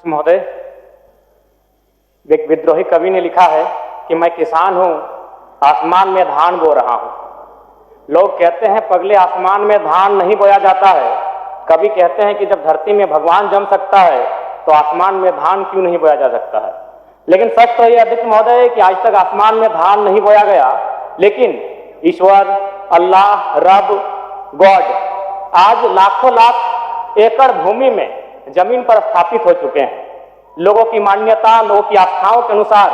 महोदय, एक विद्रोही कवि ने लिखा है कि मैं किसान हूं, आसमान में धान बो रहा हूं। लोग कहते हैं पगले आसमान में धान नहीं बोया जाता है। कवि कहते हैं कि जब धरती में भगवान जम सकता है तो आसमान में धान क्यों नहीं बोया जा सकता है। लेकिन सच तो यह अध्यक्ष महोदय कि आज तक आसमान में धान नहीं बोया गया, लेकिन ईश्वर, अल्लाह, रब, गॉड आज लाखों लाख एकड़ भूमि में जमीन पर स्थापित हो चुके हैं। लोगों की मान्यता, लोगों की आस्थाओं के अनुसार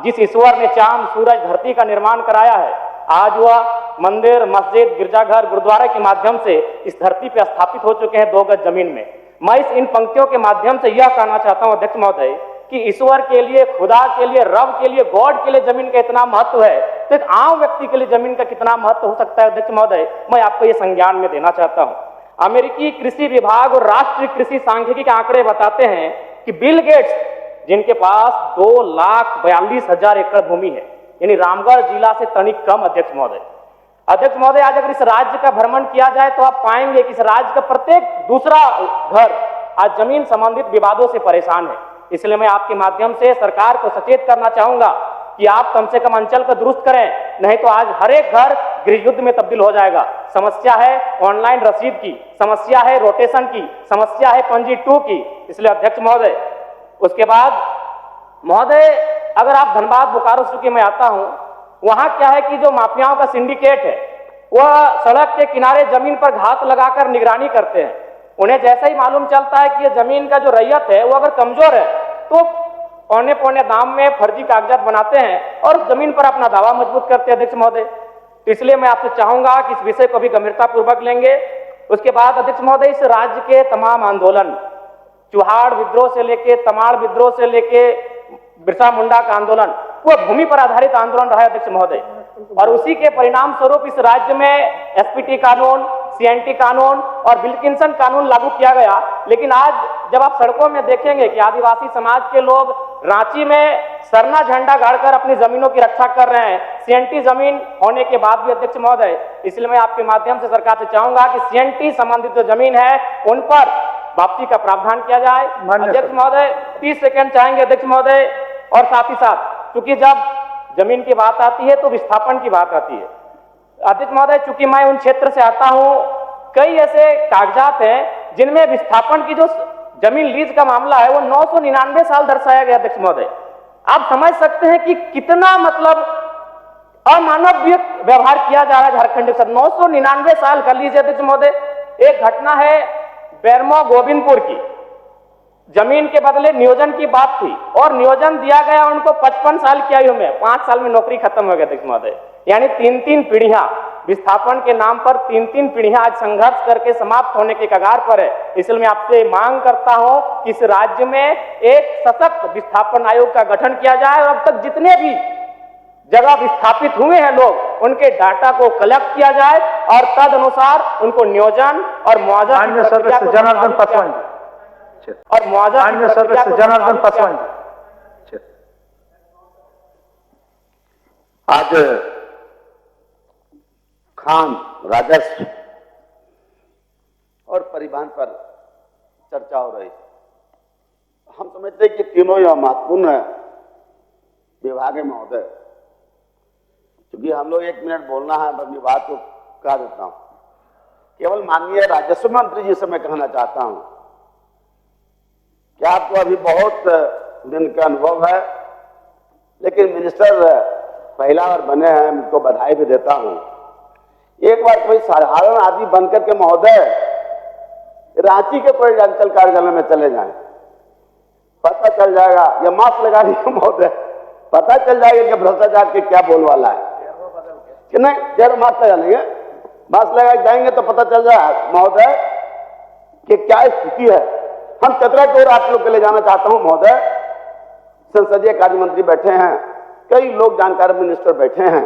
जिस ईश्वर ने चांद, सूरज, धरती का निर्माण कराया है, आज वह मंदिर, मस्जिद, गिरजाघर, गुरुद्वारे के माध्यम से इस धरती पर स्थापित हो चुके हैं 2 गज जमीन में। मैं इन पंक्तियों के माध्यम से यह कहना चाहता हूं अध्यक्ष महोदय कि ईश्वर के लिए, खुदा के लिए, रब के लिए, गॉड के लिए जमीन का इतना महत्व है तो एक आम व्यक्ति के लिए जमीन का कितना महत्व हो सकता है अध्यक्ष महोदय, मैं आपको यह संज्ञान में देना चाहता हूं। अमेरिकी कृषि विभाग और राष्ट्रीय कृषि सांख्यिकी के आंकड़े बताते हैं कि बिल गेट्स, जिनके पास 2,42,000 एकड़ भूमि है, यानी रामगढ़ जिला से तनिक कम अध्यक्ष महोदय। अध्यक्ष महोदय, आज अगर इस राज्य का भ्रमण किया जाए तो आप पाएंगे कि इस राज्य का प्रत्येक दूसरा घर आज जमीन संबंधित विवादों से परेशान है। इसलिए मैं आपके माध्यम से सरकार को सचेत करना चाहूंगा कि आप कम से कम अंचल को दुरुस्त करें, नहीं तो आज हर एक घर गृह युद्ध में तब्दील हो जाएगा। समस्या है ऑनलाइन रसीद की, समस्या है रोटेशन की, समस्या है पंजी 2 की। इसलिए अध्यक्ष महोदय, उसके बाद महोदय, अगर आप धनबाद, बोकारो चूंकि मैं आता हूं, वहां क्या है कि जो माफियाओं का सिंडिकेट है वह सड़क के किनारे जमीन पर घात लगाकर निगरानी करते हैं। उन्हें जैसा ही मालूम चलता है कि ये जमीन का जो रैयत है वो अगर कमजोर है तो पौने पौने दाम में फर्जी कागजात बनाते हैं और जमीन पर अपना दावा मजबूत करते हैं अध्यक्ष महोदय। इसलिए मैं आपसे चाहूंगा कि इस विषय को भी गंभीरता पूर्वक लेंगे। उसके बाद अध्यक्ष महोदय, इस राज्य के तमाम आंदोलन, चुहाड़ विद्रोह से लेके, तमाड़ विद्रोह से लेके बिरसा मुंडा का आंदोलन, वह भूमि पर आधारित आंदोलन रहा है अध्यक्ष महोदय। और उसी के परिणाम स्वरूप इस राज्य में एसपीटी कानून, सीएनटी कानून और विल्किंसन कानून लागू किया गया। लेकिन आज जब आप सड़कों में देखेंगे कि आदिवासी समाज के लोग रांची में सरना झंडा गाड़कर अपनी जमीनों की रक्षा कर रहे हैं, सीएनटी जमीन होने के बाद भी अध्यक्ष महोदय। इसलिए मैं आपके माध्यम से सरकार से चाहूंगा कि सीएनटी संबंधित जो जमीन है उन पर वापसी का प्रावधान किया जाए। अध्यक्ष महोदय, 30 सेकंड चाहेंगे अध्यक्ष महोदय। और साथ ही साथ चूंकि जब जमीन की बात आती है तो विस्थापन की बात आती है अध्यक्ष महोदय। चूंकि मैं उन क्षेत्र से आता हूं, कई ऐसे कागजात हैं जिनमें विस्थापन की जो जमीन लीज का मामला है वो 999 साल दर्शाया गया अध्यक्ष महोदय। आप समझ सकते हैं कि कितना मतलब अमानवीय व्यवहार किया जा रहा है झारखंड के साथ। 999 साल कर लीजिए अध्यक्ष महोदय। एक घटना है बेरमो गोविंदपुर की, जमीन के बदले नियोजन की बात थी और नियोजन दिया गया उनको 55 साल की आयु में, 5 साल में नौकरी खत्म हो गया अध्यक्ष महोदय। यानी 3-3 पीढ़ियां विस्थापन के नाम पर 3-3 पीढ़ियां आज संघर्ष करके समाप्त होने के कगार पर है। इसलिए मैं आपसे मांग करता हूं कि इस राज्य में एक सशक्त विस्थापन आयोग का गठन किया जाए और अब तक जितने भी जगह विस्थापित हुए हैं लोग, उनके डाटा को कलेक्ट किया जाए और तद अनुसार उनको नियोजन और मुआवजा जनार्दन पासवान और मुआवजा जनार्दन पासवान। आज खान, राजस्व और परिवहन पर चर्चा हो रही। हम समझते हैं कि तीनों यह महत्वपूर्ण विभाग है महोदय। क्योंकि हम लोग 1 मिनट बोलना है, मैं विभाग को कह देता हूं। केवल माननीय राजस्व मंत्री जी से मैं कहना चाहता हूं कि आपको अभी बहुत दिन का अनुभव है, लेकिन मिनिस्टर पहला बार बने हैं, उनको बधाई भी देता हूं। एक बार कोई साधारण आदमी बनकर के महोदय रांची के कोई अंचल कार्यालय में चले जाएं, पता चल जाएगा, या मास्क लगा लीजिए महोदय, पता चल जाएगा कि भ्रष्टाचार के क्या बोलवाला है कि नहीं। जरूर मास्क लगा लेंगे, मास्क लगा जाएंगे तो पता चल जाए महोदय कि क्या स्थिति है। हम चतरा को आप लोग के लिए जाना चाहता हूं महोदय। संसदीय कार्य मंत्री बैठे हैं, कई लोग जानकार मिनिस्टर बैठे हैं।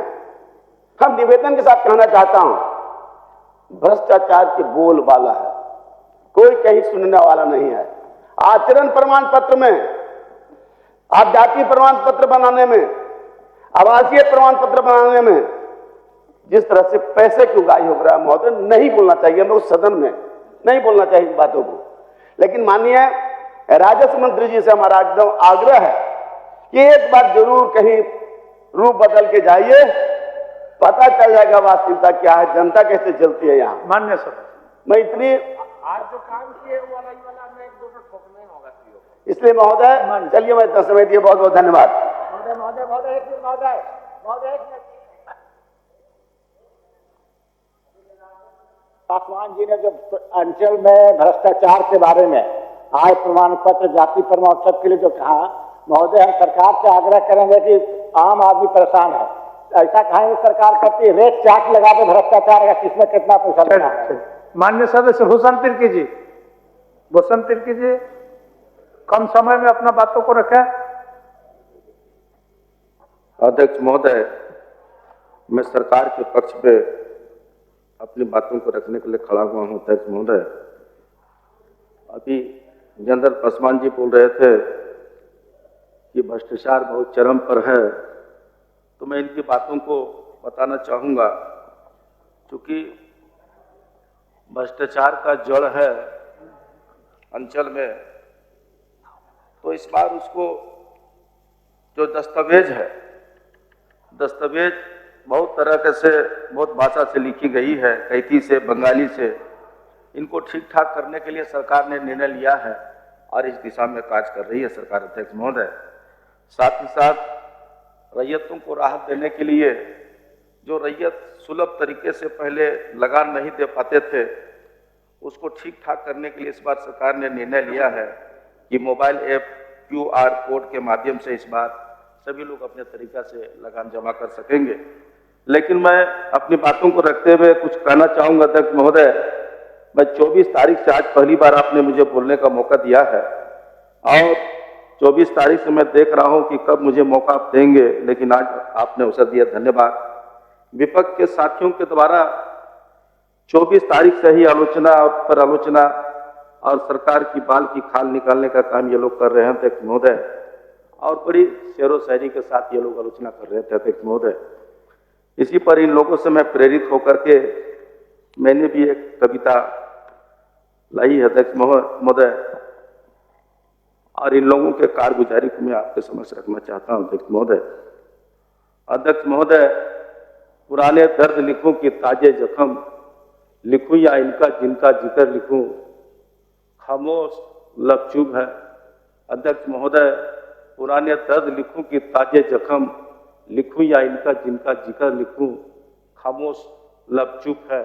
हम निवेदन के साथ कहना चाहता हूं, भ्रष्टाचार के बोलबाला है, कोई कहीं सुनने वाला नहीं है। आचरण प्रमाण पत्र में, आप जाति प्रमाण पत्र बनाने में, आवासीय प्रमाण पत्र बनाने में जिस तरह से पैसे की उगाही हो रहा है महोदय, नहीं बोलना चाहिए। मैं उस सदन में नहीं बोलना चाहिए बातों को। लेकिन माननीय राजस्व मंत्री जी से हमारा एकदम आग्रह है कि एक बार जरूर कहीं रूप बदल के जाइए, पता चल जाएगा वास्तविकता क्या है, जनता कैसे चलती है यहाँ। मान्य सदस्य, मैं इतनी आज जो काम किए वो वाला में एक दो ठोकना ही होगा सीओ। इसलिए महोदय चलिए, मैं इतना समय दिया, बहुत बहुत धन्यवाद। महोदय महोदय महोदय एक मिनट महोदय महोदय एक मिनट। पासवान जी ने जो अंचल में भ्रष्टाचार के बारे में आय प्रमाण पत्र, जाति प्रमाण सब के लिए जो कहा, महोदय हम सरकार से आग्रह करेंगे कि आम आदमी परेशान है, ऐसा कहेंगे सरकार करती है रेट चार्ट लगा दे भ्रष्टाचार का, किसमें कितना पैसा लगा है। मान्य सदस्य भूषण तिर्की जी, भूषण तिर्की जी कम समय में अपना बातों को रखें। अध्यक्ष महोदय, मैं सरकार के पक्ष पे अपनी बातों को रखने के लिए खड़ा हुआ हूं। अध्यक्ष महोदय, अभी जनरल पासवान जी बोल रहे थे कि भ्रष्टाचार बहुत चरम पर है, तो मैं इनकी बातों को बताना चाहूँगा। क्योंकि भ्रष्टाचार का जड़ है अंचल में, तो इस बार उसको जो दस्तावेज है, दस्तावेज बहुत तरह के से, बहुत भाषा से लिखी गई है, कैथी से, बंगाली से, इनको ठीक ठाक करने के लिए सरकार ने निर्णय लिया है और इस दिशा में कार्य कर रही है सरकार। अध्यक्ष महोदय, साथ ही साथ रैयतों को राहत देने के लिए, जो रैयत सुलभ तरीके से पहले लगान नहीं दे पाते थे, उसको ठीक ठाक करने के लिए इस बार सरकार ने निर्णय लिया है कि मोबाइल ऐप QR कोड के माध्यम से इस बार सभी लोग अपने तरीका से लगान जमा कर सकेंगे। लेकिन मैं अपनी बातों को रखते हुए कुछ कहना चाहूँगा। अध्यक्ष महोदय, मैं 24 तारीख से, आज पहली बार आपने मुझे बोलने का मौका दिया है और 24 तारीख से मैं देख रहा हूं कि कब मुझे मौका आप देंगे, लेकिन आज आपने अवसर दिया, धन्यवाद। विपक्ष के साथियों के द्वारा 24 तारीख से ही आलोचना पर आलोचना और सरकार की बाल की खाल निकालने का काम ये लोग कर रहे हैं अध्यक्ष महोदय, और बड़ी शेरो शायरी के साथ ये लोग आलोचना कर रहे थे अध्यक्ष महोदय। इसी पर इन लोगों से मैं प्रेरित होकर के मैंने भी एक कविता लाई है अध्यक्ष महोदय, और इन लोगों के कारगुजारी को मैं आपके समक्ष रखना चाहता हूं अध्यक्ष महोदय। अध्यक्ष महोदय, पुराने दर्द लिखूं कि ताजे जख्म लिखूं या इनका जिनका जिक्र लिखूं, खामोश लब चुप है। अध्यक्ष महोदय, पुराने दर्द लिखूं कि ताजे जख्म लिखूं या इनका जिनका जिक्र लिखूं, खामोश लब चुप है,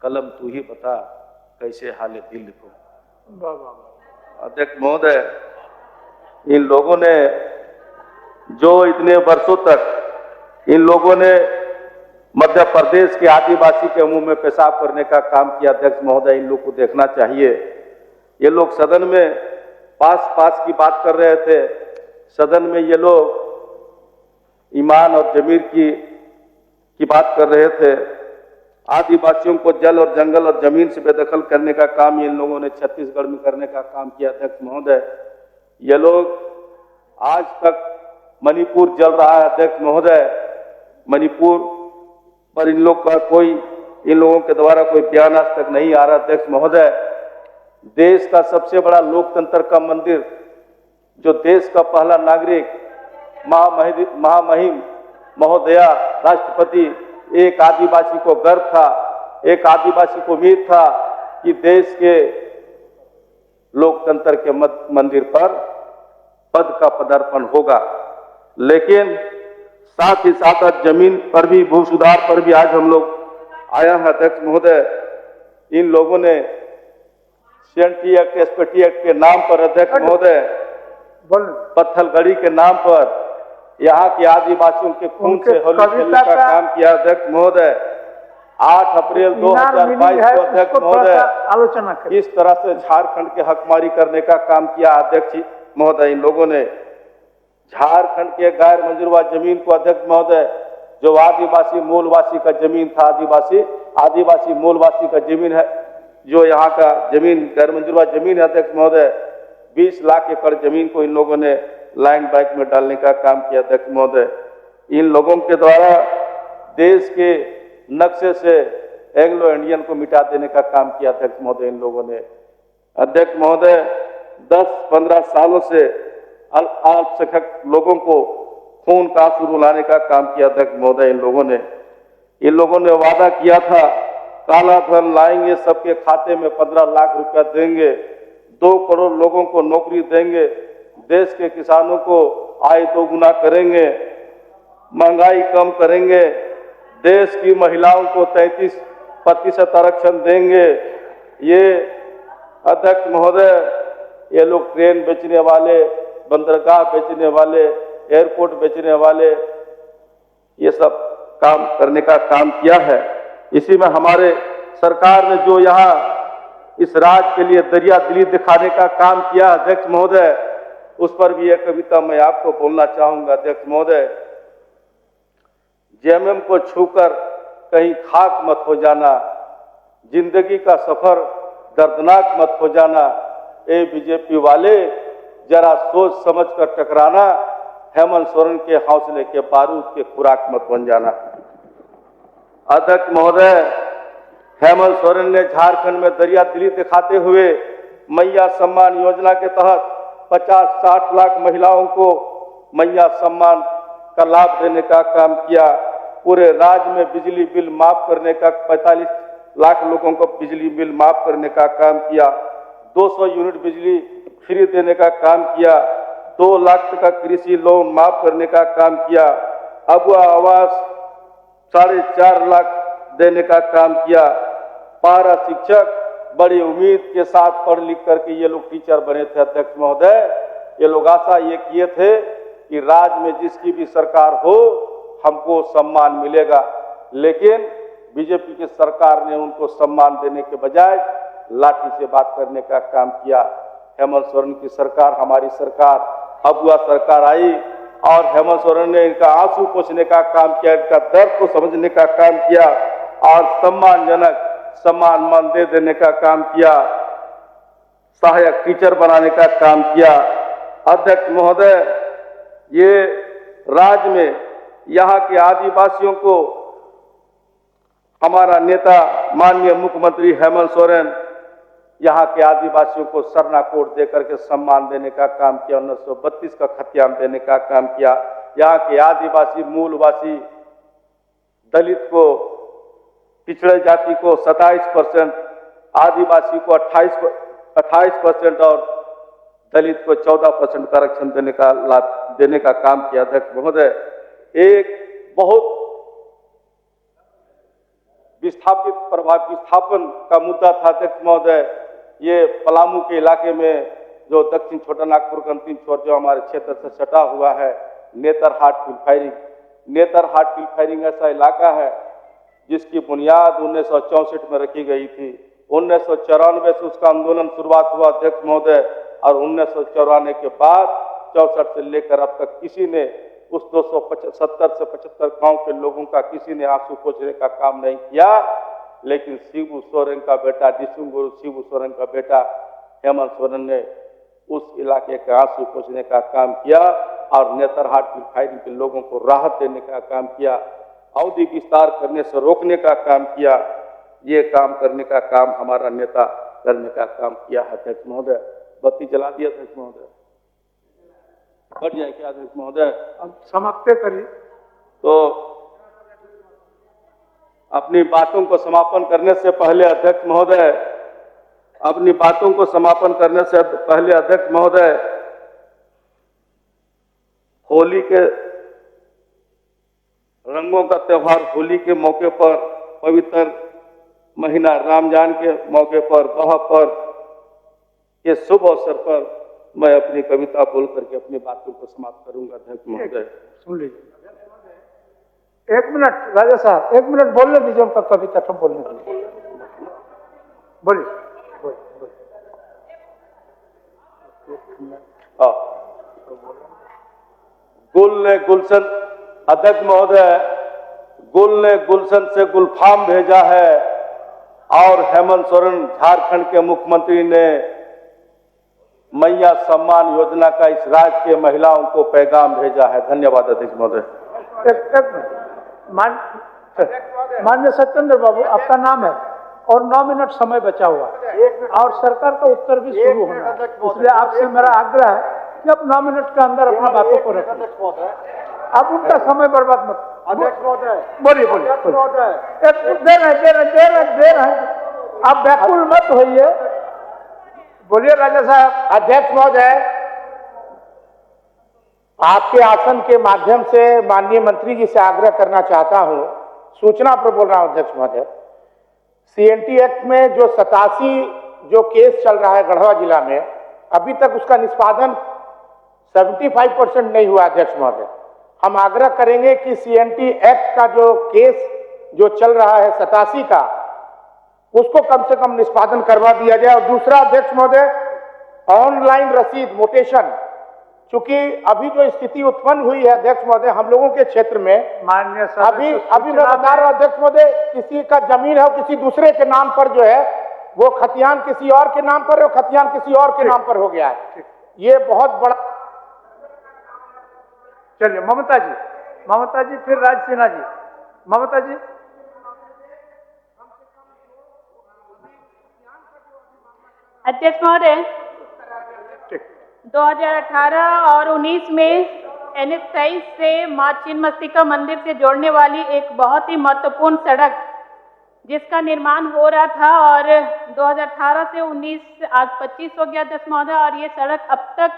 कलम तू ही बता कैसे हाले दिल लिखूं। अध्यक्ष महोदय, इन लोगों ने जो इतने वर्षों तक इन लोगों ने मध्य प्रदेश के आदिवासी के मुंह में पेशाब करने का काम किया, अध्यक्ष महोदय, इन लोग को देखना चाहिए। ये लोग सदन में पास की बात कर रहे थे, सदन में ये लोग ईमान और जमीर की बात कर रहे थे। आदिवासियों को जल और जंगल और जमीन से बेदखल करने का काम इन लोगों ने छत्तीसगढ़ में करने का काम किया अध्यक्ष महोदय। ये लोग आज तक मणिपुर जल रहा है अध्यक्ष महोदय, मणिपुर पर इन लोगों के द्वारा कोई बयान आज तक नहीं आ रहा अध्यक्ष महोदय। देश का सबसे बड़ा लोकतंत्र का मंदिर, जो देश का पहला नागरिक महामहिम महोदया राष्ट्रपति, एक आदिवासी को गर्व था, एक आदिवासी को उम्मीद था कि देश के लोकतंत्र के मंदिर पर पद का पदार्पण होगा। लेकिन साथ ही साथ जमीन पर भी, भू सुधार पर भी आज हम लोग आया है अध्यक्ष महोदय। इन लोगों ने CNT एक्ट, SPT एक्ट के नाम पर अध्यक्ष महोदय, पत्थलगड़ी के नाम पर यहाँ के आदिवासियों के खून से होली खेलने का काम किया अध्यक्ष महोदय। 8 अप्रैल 2022 को अध्यक्ष महोदय आलोचना इस तरह से झारखंड के हकमारी करने का काम किया अध्यक्ष महोदय। इन लोगों ने झारखंड के गैर मंजूरवा जमीन को अध्यक्ष महोदय, जो आदिवासी मूलवासी का जमीन था, आदिवासी मूलवासी का जमीन है, जो यहाँ का जमीन गैर मंजूरवा जमीन है अध्यक्ष महोदय, 20 लाख एकड़ जमीन को इन लोगों ने लैंड बैंक में डालने का काम किया अध्यक्ष महोदय। इन लोगों के द्वारा देश के नक्शे से एंग्लो इंडियन को मिटा देने का काम किया अध्यक्ष महोदय इन लोगों ने। अध्यक्ष महोदय, 10-15 सालों से अल्पसंख्यक लोगों को खून का आंसू रुलाने का काम किया अध्यक्ष महोदय। इन लोगों ने वादा किया था काला धन लाएंगे, सबके खाते में 15 लाख रुपया देंगे, 2 करोड़ लोगों को नौकरी देंगे, देश के किसानों को आय दोगुना करेंगे, महंगाई कम करेंगे, देश की महिलाओं को 33% आरक्षण देंगे। ये अध्यक्ष महोदय, ये लोग ट्रेन बेचने वाले, बंदरगाह बेचने वाले, एयरपोर्ट बेचने वाले, ये सब काम करने का काम किया है। इसी में हमारे सरकार ने जो यहाँ इस राज्य के लिए दरिया दिली दिखाने का काम किया अध्यक्ष महोदय, उस पर भी एक कविता मैं आपको बोलना चाहूंगा अध्यक्ष महोदय। जेएमएम को छूकर कहीं खाक मत हो जाना, जिंदगी का सफर दर्दनाक मत हो जाना, ए बीजेपी वाले जरा सोच समझ कर टकराना, हेमंत सोरेन के हौसले के बारूद के खुराक मत बन जाना। अध्यक्ष महोदय, हेमंत सोरेन ने झारखंड में दरिया दिली दिखाते हुए मैया सम्मान योजना के तहत 50-60 लाख महिलाओं को मैया सम्मान का लाभ देने का काम किया। पूरे राज्य में बिजली बिल माफ करने का 45 लाख लोगों को बिजली बिल माफ करने का काम किया। 200 यूनिट बिजली फ्री देने का काम किया। 2 लाख का कृषि लोन माफ करने का काम किया। अबुआ आवास 4.5 लाख देने का काम किया। पारा शिक्षक बड़ी उम्मीद के साथ पढ़ लिख करके ये लोग टीचर बने थे अध्यक्ष महोदय। ये लोग आशा ये किए थे कि राज्य में जिसकी भी सरकार हो हमको सम्मान मिलेगा, लेकिन बीजेपी की सरकार ने उनको सम्मान देने के बजाय लाठी से बात करने का काम किया। हेमंत सोरेन की सरकार, हमारी सरकार, अबुआ सरकार आई और हेमंत सोरेन ने इनका आंसू पोंछने का काम किया, इनका दर्द को समझने का काम किया और सम्मानजनक सम्मान मान दे देने का काम किया, सहायक टीचर बनाने का काम किया। अध्यक्ष महोदय, ये राज्य में यहाँ के आदिवासियों को हमारा नेता माननीय मुख्यमंत्री हेमंत सोरेन यहाँ के आदिवासियों को सरना कोड देकर के सम्मान देने का काम किया, 1932 का खतियान देने का काम किया। यहाँ के आदिवासी मूलवासी दलित को, पिछड़े जाति को 27%, आदिवासी को 28% और दलित को 14% का आरक्षण देने का लाभ देने का काम किया। अध्यक्ष महोदय, एक बहुत विस्थापन का मुद्दा था अध्यक्ष महोदय। ये पलामू के इलाके में जो दक्षिण छोटा नागपुर का अंतिम छोर जो हमारे क्षेत्र से सटा हुआ है, Netarhat field firing. Netarhat field firing ऐसा इलाका है जिसकी बुनियाद 1964 में रखी गई थी। 1994 से उसका आंदोलन शुरुआत हुआ अध्यक्ष महोदय, और 1994 के बाद 64 से लेकर अब तक किसी ने उस 270 से 75 गांव के लोगों का किसी ने आंसू पोंछने का काम नहीं किया। लेकिन शिबू सोरेन का बेटा, डिसुंगुरु शिबू सोरेन का बेटा हेमंत सोरेन ने उस इलाके के आंसू पोंछने का काम किया और नेतरहाट की फायरिंग के लोगों को राहत देने का काम किया, अवधि विस्तार करने से रोकने का काम किया। ये काम करने का काम हमारा नेता करने का काम किया है अध्यक्ष महोदय। बत्ती जला दिया अध्यक्ष महोदय, बढ़ जाए क्या अध्यक्ष महोदय? अब समाप्त करिए। तो अपनी बातों को समापन करने से पहले अध्यक्ष महोदय, अपनी बातों को समापन करने से पहले अध्यक्ष महोदय, होली के रंगों का त्योहार होली के मौके पर, पवित्र महीना रमजान के मौके पर, वह पर के शुभ अवसर पर मैं अपनी कविता बोल करके अपनी बातों को समाप्त करूंगा अध्यक्ष महोदय। सुन लीजिए, 1 मिनट राजा साहब, 1 मिनट बोलने दीजिए उनका कविता तो बोलने दीजिए। बोलिए। गुल ने गुलशन, अध्यक्ष महोदय, गुल ने गुलशन से गुलफाम भेजा है और हेमंत सोरेन झारखंड के मुख्यमंत्री ने मैया सम्मान योजना का इस राज्य के महिलाओं को पैगाम भेजा है। धन्यवाद अध्यक्ष महोदय। माननीय सत्येंद्र बाबू, आपका नाम है और 9 मिनट समय बचा हुआ है और सरकार का उत्तर भी शुरू होना है, इसलिए आपसे मेरा आग्रह है कि आप 9 मिनट के अंदर अपनी बातों को रखें। आप उनका समय बर्बाद मत। अध्यक्ष महोदय, बोलिए बोलिए देर है, आप व्याकुल मत होइए। बोलिए राजा साहब। अध्यक्ष महोदय, आपके आसन के माध्यम से माननीय मंत्री जी से आग्रह करना चाहता हूं, सूचना पर बोल रहा हूं अध्यक्ष महोदय। सीएनटी एक्ट में जो 87 जो केस चल रहा है गढ़वा जिला में, अभी तक उसका निष्पादन 75% नहीं हुआ अध्यक्ष महोदय। हम आग्रह करेंगे कि सीएनटी एक्ट का जो केस जो चल रहा है 87 का, उसको कम से कम निष्पादन करवा दिया जाए। और दूसरा अध्यक्ष महोदय, ऑनलाइन रसीद मोटेशन, चूंकि अभी जो स्थिति उत्पन्न हुई है अध्यक्ष महोदय हम लोगों के क्षेत्र में, माननीय अभी मैं बता रहा हूं अध्यक्ष महोदय, किसी का जमीन है किसी दूसरे के नाम पर जो है वो खतियान किसी और के नाम पर है, खतियान किसी और के नाम पर हो गया है। ये बहुत बड़ा। चलिए ममता जी, फिर राज सिन्हा जी। ममता जी। अध्यक्ष महोदय, 2018 और 19 में NH-23 से मां छिन्नमस्तिका मंदिर से जोड़ने वाली एक बहुत ही महत्वपूर्ण सड़क जिसका निर्माण हो रहा था और 2018 से 19 आज 25 हो गया अध्यक्ष महोदय, और ये सड़क अब तक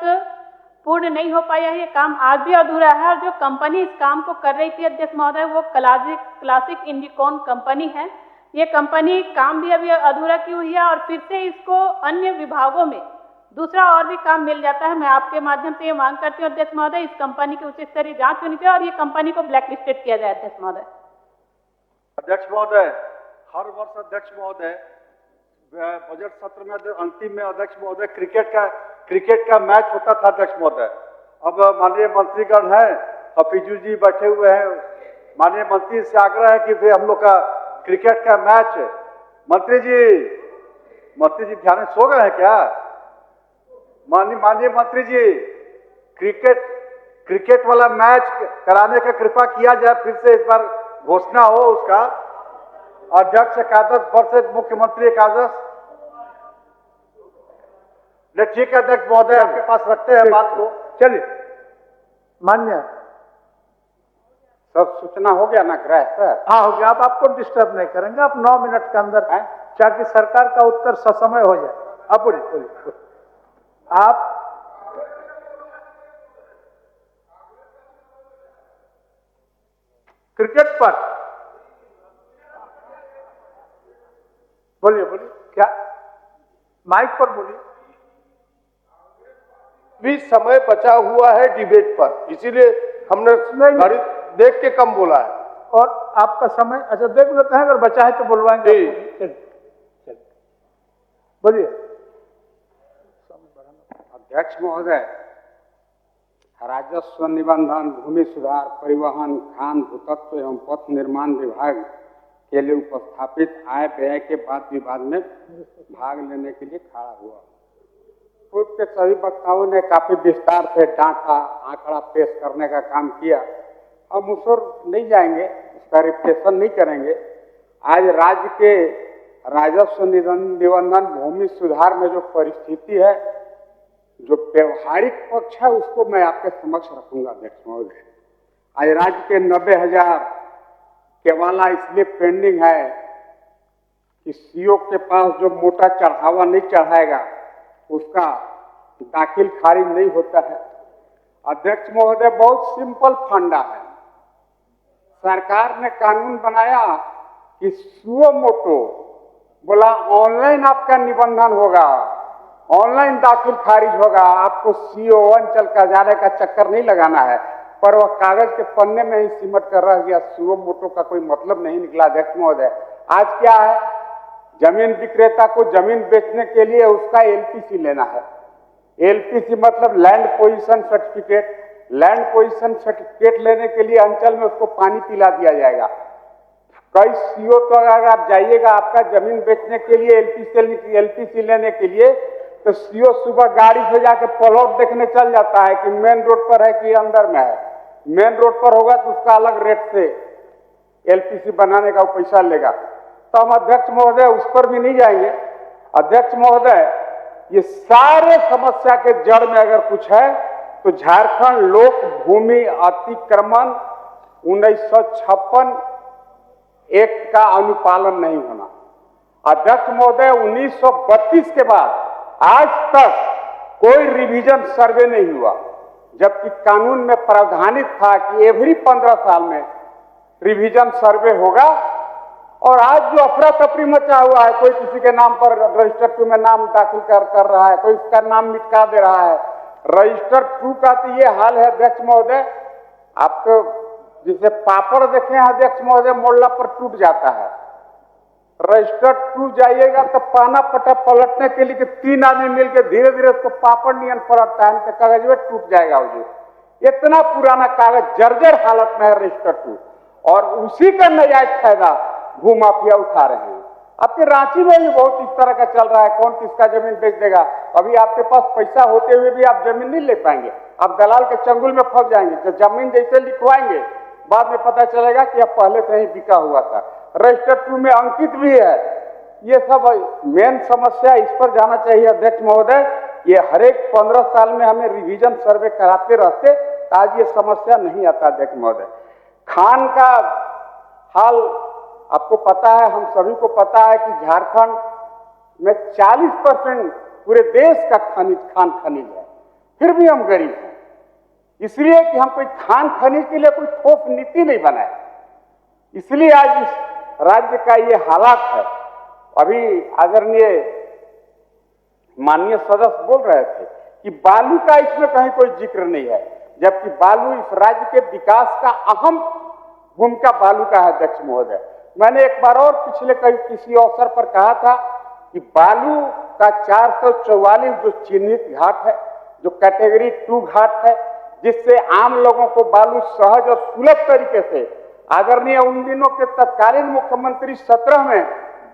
पूर्ण नहीं हो पाया है। ये काम आज भी अधूरा है और जो कंपनी इस काम को कर रही थी अध्यक्ष महोदय वो क्लासिक इंडिकॉन कंपनी है। ये कंपनी काम भी अभी अधूरा की हुई है और फिर से इसको अन्य विभागों में दूसरा और भी काम मिल जाता है। मैं आपके माध्यम से ये मांग करती हूँ अध्यक्ष महोदय, इस कंपनी की उच्च स्तरीय जांच होनी चाहिए और ये कंपनी को ब्लैक लिस्टेड किया जाए अध्यक्ष महोदय। अध्यक्ष महोदय, हर वर्ष अध्यक्ष महोदय बजट सत्र में अंतिम में अध्यक्ष महोदय क्रिकेट का मैच होता था अध्यक्ष महोदय। अब माननीय मंत्रीगण हैं, हफीजू जी बैठे हुए हैं, माननीय मंत्री से आग्रह है कि फिर हम लोग का क्रिकेट का मैच, मंत्री जी ध्यान सो गए हैं क्या? माननीय मंत्री जी, क्रिकेट वाला मैच कराने का कृपा किया जाए, फिर से इस बार घोषणा हो उसका। अध्यक्ष एकादश वर्ष मुख्यमंत्री एकादश। ठीक है अध्यक्ष महोदय, आपके पास रखते हैं बात को। चलिए मान्य, सब सूचना हो गया ना ग्रह पर? हाँ हो गया। आप आपको डिस्टर्ब नहीं करेंगे, आप 9 मिनट के अंदर आए ताकि सरकार का उत्तर ससमय हो जाए। आप बोलिए। आप क्रिकेट पर बोलिए क्या माइक पर बोलिए। भी समय बचा हुआ है डिबेट पर, इसीलिए हमने घड़ी देख के कम बोला है। और आपका समय अच्छा देख लेते हैं, अगर बचा है तो बुलवाएंगे। चलिए बोलिए। अध्यक्ष महोदय, राजस्व निबंधन, भूमि सुधार, परिवहन, खान, भूतत्व एवं पथ निर्माण विभाग के लिए उपस्थापित आय व्यय के बाद विवाद में भाग लेने के लिए खड़ा हुआ। पूर्व के सभी वक्ताओं ने काफी विस्तार से डांटा, आंकड़ा पेश करने का काम किया। हम उस ओर नहीं जाएंगे, उसका रिफ्लेक्शन नहीं करेंगे। आज राज्य के राजस्व निबंधन भूमि सुधार में जो परिस्थिति है, जो व्यवहारिक पक्ष है, उसको मैं आपके समक्ष रखूंगा अध्यक्ष महोदय। आज राज्य के 90,000 केवाला इसलिए पेंडिंग है कि सीओ के पास जो मोटा चढ़ावा नहीं चढ़ाएगा उसका दाखिल खारिज नहीं होता है। अध्यक्ष महोदय, बहुत सिंपल फंडा है। सरकार ने कानून बनाया कि सुओ मोटो बोला ऑनलाइन आपका निबंधन होगा, ऑनलाइन दाखिल खारिज होगा, आपको सीओ अंचल का जाने का चक्कर नहीं लगाना है। पर वह कागज के पन्ने में ही सिमट कर रह गया, सुओ मोटो का कोई मतलब नहीं निकला अध्यक्ष महोदय। आज क्या है, जमीन विक्रेता को जमीन बेचने के लिए उसका एलपीसी लेना है। एलपीसी मतलब land position certificate. Land position certificate लेने के लिए अंचल में उसको पानी पिला दिया जाएगा। कई सीओ तो अगर आप जाइएगा आपका जमीन बेचने के लिए एलपीसी लेने के लिए, तो सीओ सुबह गाड़ी से जाके प्लॉट देखने चल जाता है कि मेन रोड पर है कि अंदर में है। मेन रोड पर होगा तो उसका अलग रेट से एलपीसी बनाने का वो पैसा लेगा। तो हम अध्यक्ष महोदय उस पर भी नहीं जाएंगे। अध्यक्ष महोदय, ये सारे समस्या के जड़ में अगर कुछ है तो झारखंड लोक भूमि अतिक्रमण 1956 एक्ट का अनुपालन नहीं होना। अध्यक्ष महोदय, 1932 के बाद आज तक कोई रिवीजन सर्वे नहीं हुआ, जबकि कानून में प्रावधानित था कि एवरी 15 साल में रिवीजन सर्वे होगा। और आज जो अफरा तफरी मचा हुआ है, कोई किसी के नाम पर रजिस्टर 2 में नाम दाखिल कर रहा है, कोई उसका नाम मिटा दे रहा है। रजिस्टर 2 का तो ये हाल है अध्यक्ष महोदय, आप तो जिसे पापड़ देखे हैं अध्यक्ष महोदय, मोड़ला पर टूट जाता है। रजिस्टर 2 जाइएगा तो पाना पटा पलटने के लिए 3 आदमी मिलकर धीरे धीरे उसको पापड़ नियन पलटता है, तो कागज में टूट जाएगा। इतना पुराना कागज जर्जर हालत में है रजिस्टर 2, और उसी का नजायज फायदा भूमाफिया उठा रहे हैं। आपके रांची में भी बहुत इस तरह का चल रहा है, कौन किसका जमीन बेच देगा। अभी आपके पास पैसा होते हुए भी आप जमीन नहीं ले पाएंगे, आप दलाल के चंगुल में फंस जाएंगे। तो जमीन जैसे लिखवाएंगे बाद में पता चलेगा कि अब पहले से ही बिका हुआ था, रजिस्टर 2 में अंकित भी है। ये सब मेन समस्या, इस पर जाना चाहिए अध्यक्ष महोदय। ये हर एक 15 साल में हमें रिवीजन सर्वे कराते रहते, आज ये समस्या नहीं आता अध्यक्ष महोदय। खान का हाल आपको पता है, हम सभी को पता है कि झारखंड में 40% पूरे देश का खान खनिज है, फिर भी हम गरीब हैं। इसलिए कि हम कोई खान खनिज के लिए कोई ठोस नीति नहीं बनाए, इसलिए आज इस राज्य का ये हालात है। अभी आदरणीय माननीय सदस्य बोल रहे थे कि बालू का इसमें कहीं कोई जिक्र नहीं है, जबकि बालू इस राज्य के विकास का अहम भूमिका बालू का है अध्यक्ष महोदय। मैंने एक बार और पिछले किसी अवसर पर कहा था कि बालू का 444 जो चिन्हित घाट है, जो कैटेगरी 2 घाट है, जिससे आम लोगों को बालू सहज और सुलभ तरीके से, आदरणीय उन दिनों के तत्कालीन मुख्यमंत्री 17 में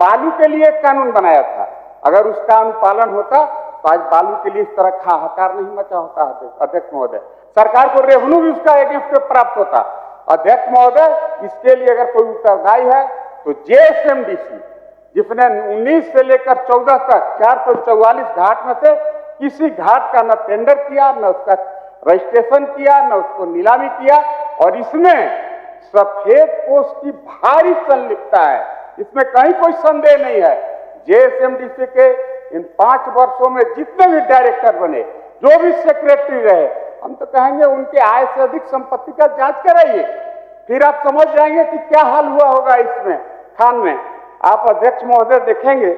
बालू के लिए एक कानून बनाया था, अगर उसका अनुपालन होता तो आज बालू के लिए इस तरह हाहाकार नहीं मचा होता अध्यक्ष महोदय। सरकार को रेवेन्यू भी उसका अगेंस्ट में प्राप्त होता। अध्यक्ष महोदय, इसके लिए अगर कोई उत्तरदायी है तो जेएसएमडीसी, जिसने 19 से लेकर 14 तक 444 घाट में से किसी घाट का न टेंडर किया, न उसका रजिस्ट्रेशन किया, न उसको नीलामी किया, और इसमें सफेद पोष की भारी संलिप्तता है, इसमें कहीं कोई संदेह नहीं है। जेएसएमडीसी के इन 5 वर्षों में जितने भी डायरेक्टर बने, जो भी सेक्रेटरी रहे, हम तो कहेंगे उनके आय से अधिक संपत्ति का जांच कराइए, फिर आप समझ जाएंगे कि क्या हाल हुआ होगा इसमें खान में। आप अध्यक्ष महोदय देखेंगे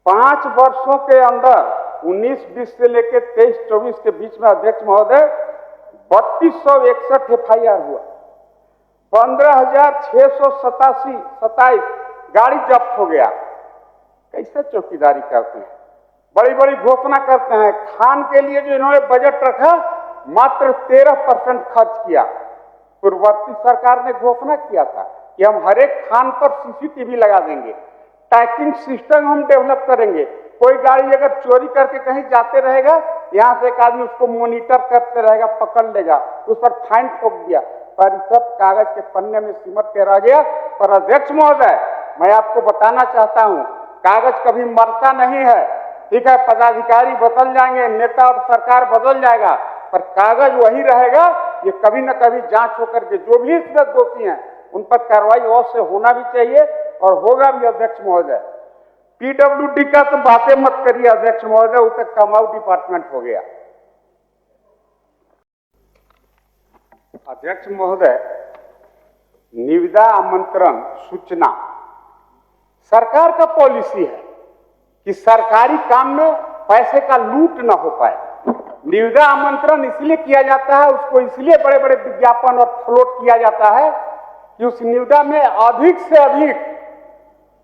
5 वर्षों के अंदर 19-20 से लेकर 23-24 के बीच में अध्यक्ष महोदय 3261 FIR हुआ, 15,627 गाड़ी जब्त हो गया। कैसे चौकीदारी करते हैं, बड़ी बड़ी घोषणा करते हैं। खान के लिए जो इन्होंने बजट रखा, मात्र 13% खर्च किया। पूर्ववर्ती सरकार ने घोषणा किया था कि हम हर एक खान पर सीसीटीवी लगा देंगे, ट्रैकिंग सिस्टम हम डेवलप करेंगे। कोई गाड़ी अगर चोरी करके कहीं जाते रहेगा, यहां से एक आदमी उसको मॉनिटर करते रहेगा, पकड़ लेगा, उस पर फाइन ठोक दिया, पर सब कागज के पन्ने में सिमट के रह गया। पर अध्यक्ष महोदय, मैं आपको बताना चाहता हूं, कागज कभी मरता नहीं है। ठीक है, पदाधिकारी बदल जाएंगे, नेता और सरकार बदल जाएगा, पर कागज वही रहेगा। ये कभी न कभी जांच होकर के जो भी इसमें दोषी हैं उन पर कार्रवाई अवश्य होना भी चाहिए, और होगा भी अध्यक्ष महोदय। पीडब्ल्यूडी का तो बातें मत करिए अध्यक्ष महोदय, वो तक कमाऊ डिपार्टमेंट हो गया। अध्यक्ष महोदय, निविदा आमंत्रण सूचना सरकार का पॉलिसी है कि सरकारी काम में पैसे का लूट न हो पाए। निविदा आमंत्रण इसलिए किया जाता है, उसको इसलिए बड़े बड़े विज्ञापन और फ्लोट किया जाता है कि उस निविदा में अधिक से अधिक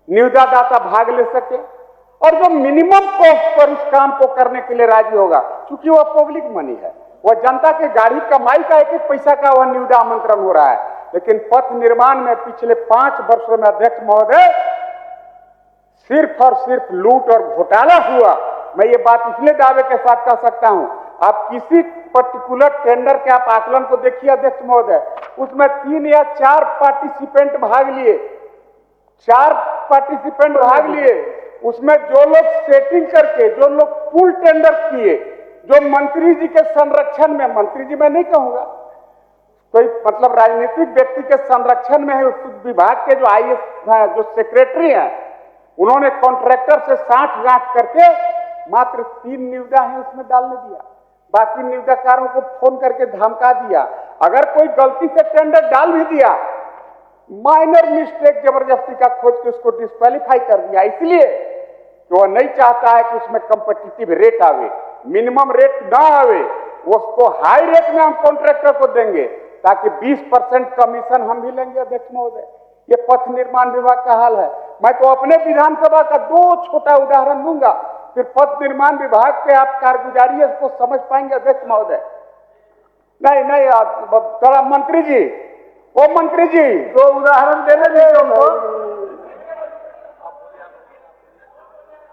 निविदा दाता भाग ले सके, और जो मिनिमम कॉस्ट पर उस काम को करने के लिए राजी होगा, क्योंकि वह पब्लिक मनी है, वह जनता के गाड़ी कमाई का एक पैसा का वह निविदा आमंत्रण हो रहा है। लेकिन पथ निर्माण में पिछले 5 वर्षों में अध्यक्ष महोदय सिर्फ और सिर्फ लूट और घोटाला हुआ। मैं ये बात इसलिए दावे के साथ कह सकता हूं, आप किसी पर्टिकुलर टेंडर के आप आकलन को देखिए अध्यक्ष महोदय, उसमें 3 या 4 पार्टिसिपेंट भाग लिए, 4 पार्टिसिपेंट भाग लिए, उसमें जो लोग सेटिंग करके, जो लोग पूल टेंडर किए, जो मंत्री जी के संरक्षण में, मंत्री जी मैं नहीं कहूंगा, कोई मतलब राजनीतिक व्यक्ति के संरक्षण में है, उस विभाग के जो आईएएस जो सेक्रेटरी हैं, उन्होंने कॉन्ट्रैक्टर से 60 गांठ करके मात्र 3 निविदा है उसमें डालने दिया, बाकी निविदाकारों को फोन करके धमका दिया। अगर कोई गलती से टेंडर डाल भी दिया, माइनर मिस्टेक जबरदस्ती का खोज के उसको डिस्क्वालीफाई कर दिया, इसलिए कि वो नहीं चाहता है कि उसमें कॉम्पिटिटिव रेट आवे, मिनिमम रेट ना आवे, उसको हाई रेट में हम कॉन्ट्रैक्टर को देंगे ताकि 20% कमीशन हम भी लेंगे। अध्यक्ष महोदय, ये पथ निर्माण विभाग का हाल है। मैं तो अपने विधानसभा का 2 छोटा उदाहरण दूंगा, फिर पथ निर्माण विभाग के आप कारगुजारी इसको समझ पाएंगे। अध्यक्ष महोदय, नहीं थोड़ा मंत्री जी, ओ मंत्री जी 2 उदाहरण देने दीजिए हमको।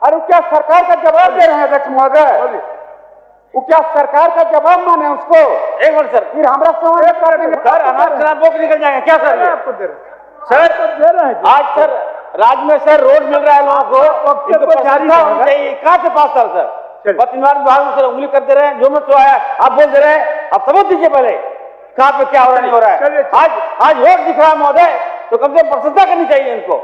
अरे क्या सरकार का जवाब दे रहे हैं अध्यक्ष महोदय? वो क्या सरकार का जवाब माने उसको? एक मिनट सर, फिर हमारा समझ सर अनाज शराब बोक निकल जाएंगे क्या सर? आपको दे रहे सर दे रहे हैं आज सर राज्य में सर रोड मिल रहा है लोगों को, इनको जारी होनी चाहिए। कहाँ से पास सर पथ निर्माण विभाग में सर उंगली कर दे रहे हैं, जो मैं तो आया आप बोल दे रहे हैं, आप समझ दीजिए पहले कहाँ पे क्या हो रहा नहीं हो रहा है। आज रोड दिख रहा है महोदय, तो कम से कम प्रशंसा करनी चाहिए इनको।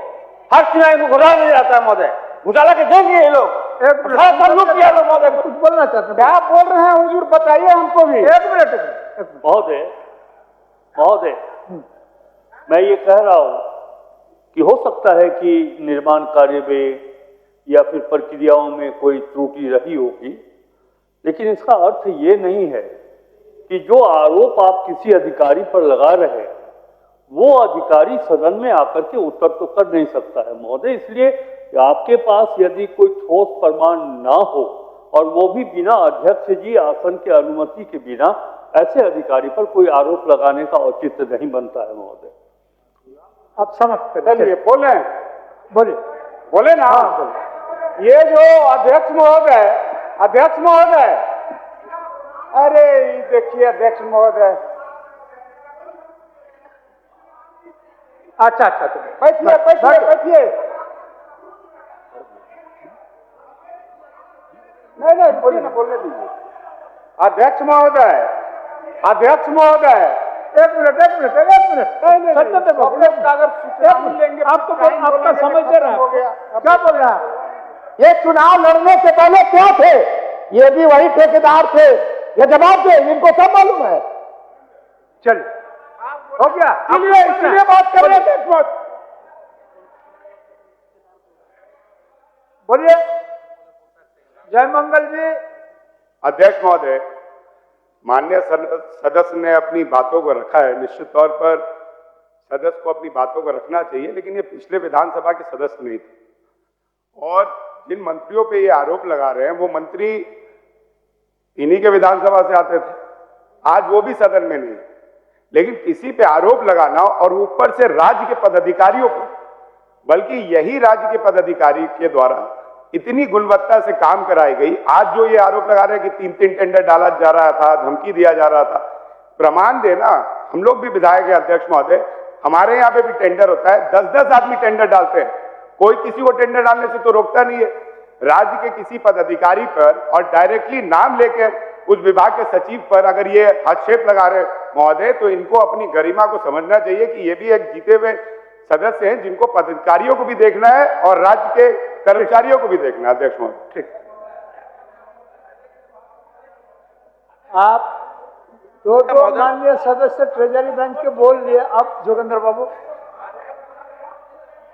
हर चुनाव इनको घोटाला नहीं जाता है महोदय, घोटाला के जोग ये लोग किया महोदय। कुछ बोलना चाहते हैं? क्या बोल रहे हैं हुजूर, बताइए हमको भी। 1 मिनट। महोदय मैं ये कह रहा हूं कि हो सकता है कि निर्माण कार्य में या फिर प्रक्रियाओं में कोई त्रुटि रही होगी, लेकिन इसका अर्थ ये नहीं है कि जो आरोप आप किसी अधिकारी पर लगा रहे हैं वो अधिकारी सदन में आकर के उत्तर तो कर नहीं सकता है महोदय। इसलिए आपके पास यदि कोई ठोस प्रमाण ना हो और वो भी बिना अध्यक्ष जी आसन के अनुमति के बिना, ऐसे अधिकारी पर कोई आरोप लगाने का औचित्य नहीं बनता है महोदय। आप समझ चलिए बोले बोलिए ना। ये जो अध्यक्ष महोदय, अरे देखिए अध्यक्ष महोदय, अच्छा बैठिए। नहीं बोलिए ना, बोलने दीजिए। अध्यक्ष महोदय 1 मिनट। आपका समय दे रहा है, क्या बोल रहा है? ये चुनाव लड़ने से पहले क्या थे? ये भी वही ठेकेदार थे, ये जवाब दे, इनको सब मालूम है। चलिए हो गया, इसलिए बात कर रहे थे। बोलिए जय मंगल जी। अध्यक्ष महोदय, माननीय सदस्य ने अपनी बातों को रखा है, निश्चित तौर पर सदस्य को अपनी बातों को रखना चाहिए, लेकिन ये पिछले विधानसभा के सदस्य नहीं थे और जिन मंत्रियों पे ये आरोप लगा रहे हैं वो मंत्री इन्हीं के विधानसभा से आते थे, आज वो भी सदन में नहीं। लेकिन किसी पे आरोप लगाना और ऊपर से राज्य के पदाधिकारियों पर, बल्कि यही राज्य के पदाधिकारी के द्वारा इतनी गुणवत्ता से काम कराई गई, आज जो ये आरोप लगा रहे हैं कि 3 टेंडर डाला जा रहा था, धमकी दिया जा रहा था, प्रमाण देना। हम लोग भी विधायक है अध्यक्ष महोदय, हमारे यहाँ पे भी टेंडर होता है, 10-10 आदमी टेंडर डालते हैं, कोई किसी को टेंडर डालने से तो रोकता नहीं है। राज्य के किसी पदाधिकारी पर और डायरेक्टली नाम लेकर उस विभाग के सचिव पर अगर ये हस्तक्षेप लगा रहे महोदय, तो इनको अपनी गरिमा को समझना चाहिए कि ये भी एक जीते हुए सदस्य हैं जिनको पदाधिकारियों को भी देखना है और राज्य के कर्मचारियों को भी देखना है। अध्यक्ष महोदय, ठीक, आप दो माननीय सदस्य ट्रेजरी बैंक के बोल लिए। आप जोगेंद्र बाबू